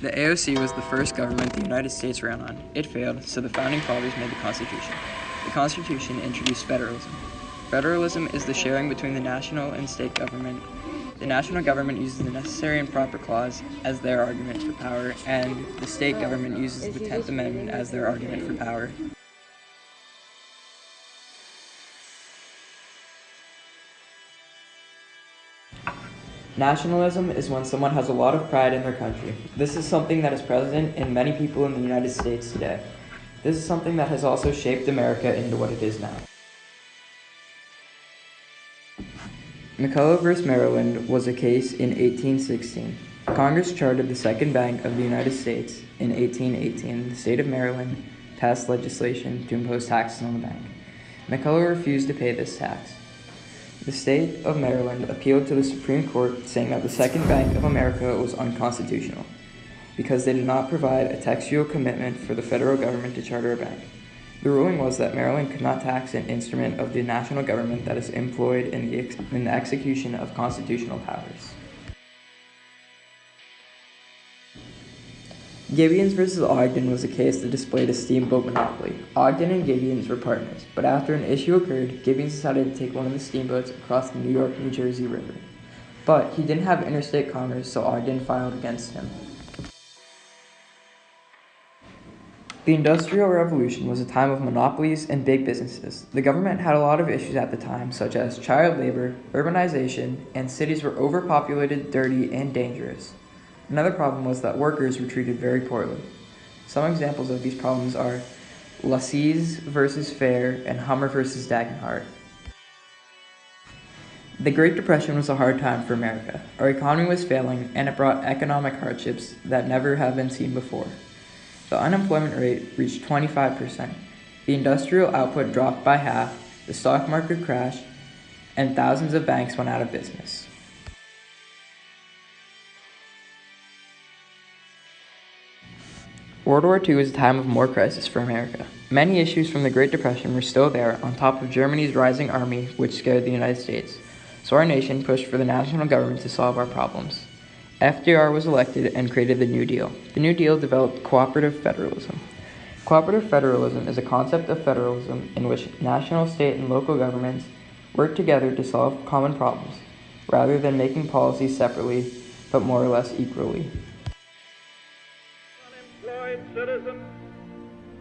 The AOC was the first government the United States ran on. It failed, so the Founding Fathers made the Constitution. The Constitution introduced federalism. Federalism is the sharing between the national and state government. The national government uses the necessary and proper clause as their argument for power, and the state government uses the 10th Amendment as their argument for power. Nationalism is when someone has a lot of pride in their country. This is something that is present in many people in the United States today. This is something that has also shaped America into what it is now. Mcgill v. Maryland was a case in 1816. Congress chartered the Second Bank of the United States. In 1818, the state of Maryland passed legislation to impose taxes on the bank. Mcgill refused to pay this tax. The state of Maryland appealed to the Supreme Court, saying that the Second Bank of America was unconstitutional because they did not provide a textual commitment for the federal government to charter a bank. The ruling was that Maryland could not tax an instrument of the national government that is employed in the execution of constitutional powers. Gibbons v. Ogden was a case that displayed a steamboat monopoly. Ogden and Gibbons were partners, but after an issue occurred, Gibbons decided to take one of the steamboats across the New York-New Jersey River. But he didn't have interstate commerce, so Ogden filed against him. The Industrial Revolution was a time of monopolies and big businesses. The government had a lot of issues at the time, such as child labor, urbanization, and cities were overpopulated, dirty, and dangerous. Another problem was that workers were treated very poorly. Some examples of these problems are Lassies versus Fair and Hummer versus Dagenhart. The Great Depression was a hard time for America. Our economy was failing, and it brought economic hardships that never have been seen before. The unemployment rate reached 25%. The industrial output dropped by half, the stock market crashed, and thousands of banks went out of business. World War II was a time of more crisis for America. Many issues from the Great Depression were still there, on top of Germany's rising army, which scared the United States. So our nation pushed for the national government to solve our problems. FDR was elected and created the New Deal. The New Deal developed cooperative federalism. Cooperative federalism is a concept of federalism in which national, state, and local governments work together to solve common problems, rather than making policies separately, but more or less equally. Citizens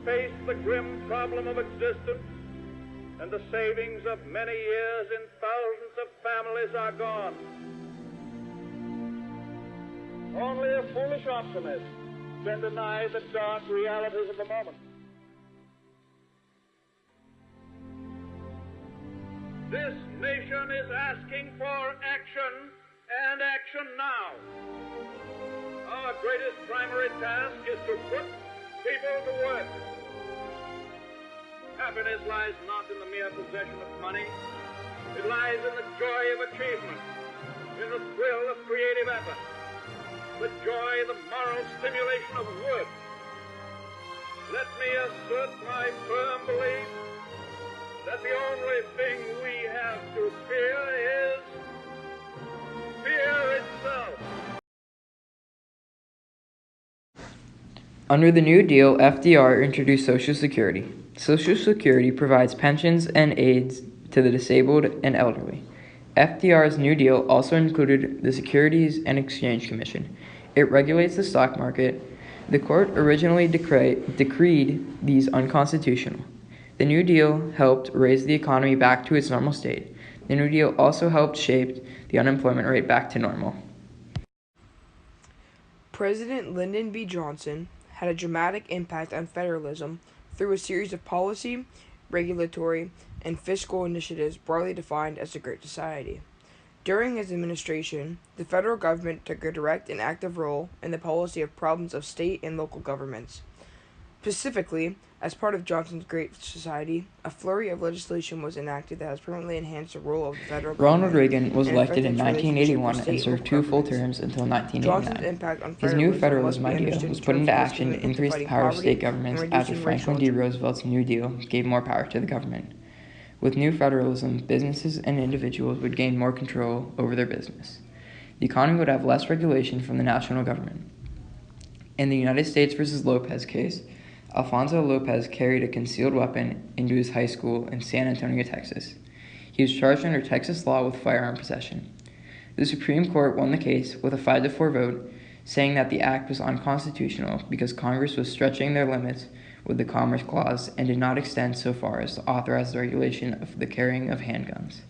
face the grim problem of existence, and the savings of many years in thousands of families are gone. Only a foolish optimist can deny the dark realities of the moment. This nation is asking for action, and action now. Our greatest primary task is to put people to work. Happiness lies not in the mere possession of money. It lies in the joy of achievement, in the thrill of creative effort, the joy, the moral stimulation of work. Let me assert my firm belief that the only thing we have to fear is fear itself. Under the New Deal, FDR introduced Social Security. Social Security provides pensions and aids to the disabled and elderly. FDR's New Deal also included the Securities and Exchange Commission. It regulates the stock market. The court originally decreed these unconstitutional. The New Deal helped raise the economy back to its normal state. The New Deal also helped shape the unemployment rate back to normal. President Lyndon B. Johnson had a dramatic impact on federalism through a series of policy, regulatory, and fiscal initiatives broadly defined as the Great Society. During his administration, the federal government took a direct and active role in the policy of problems of state and local governments. Specifically, as part of Johnson's Great Society, a flurry of legislation was enacted that has permanently enhanced the role of the federal government. Ronald Reagan was elected in 1981 and served 2 full terms until 1989. His new federalism idea was put into action to increase the power of state governments after Franklin D. Roosevelt's New Deal gave more power to the government. With new federalism, businesses and individuals would gain more control over their business. The economy would have less regulation from the national government. In the United States versus Lopez case, Alfonso Lopez carried a concealed weapon into his high school in San Antonio, Texas. He was charged under Texas law with firearm possession. The Supreme Court won the case with a 5-4 vote, saying that the act was unconstitutional because Congress was stretching their limits with the Commerce Clause and did not extend so far as to authorize the regulation of the carrying of handguns.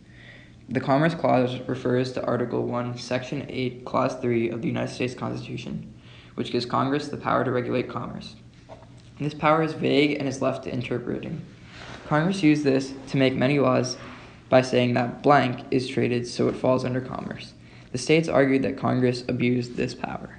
The Commerce Clause refers to Article 1, Section 8, Clause 3 of the United States Constitution, which gives Congress the power to regulate commerce. This power is vague and is left to interpreting. Congress used this to make many laws by saying that blank is traded, so it falls under commerce. The states argued that Congress abused this power.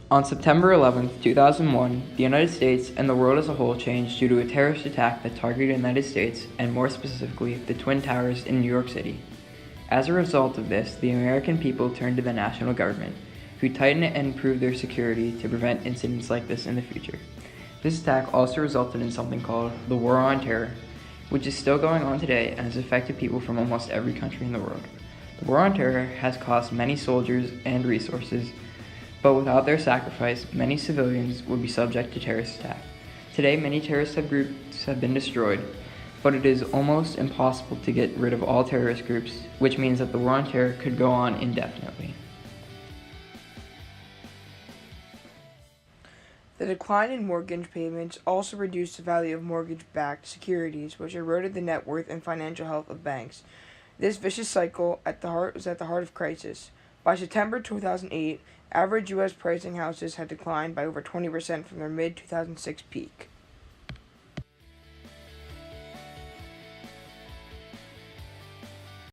On September 11, 2001, the United States and the world as a whole changed due to a terrorist attack that targeted the United States and more specifically the Twin Towers in New York City. As a result of this, the American people turned to the national government, who tightened and improved their security to prevent incidents like this in the future. This attack also resulted in something called the War on Terror, which is still going on today and has affected people from almost every country in the world. The War on Terror has cost many soldiers and resources, but without their sacrifice, many civilians would be subject to terrorist attack. Today, many terrorist groups have been destroyed, but it is almost impossible to get rid of all terrorist groups, which means that the War on Terror could go on indefinitely. The decline in mortgage payments also reduced the value of mortgage-backed securities, which eroded the net worth and financial health of banks. This vicious cycle was at the heart of crisis. By September 2008, average U.S. pricing houses had declined by over 20% from their mid-2006 peak.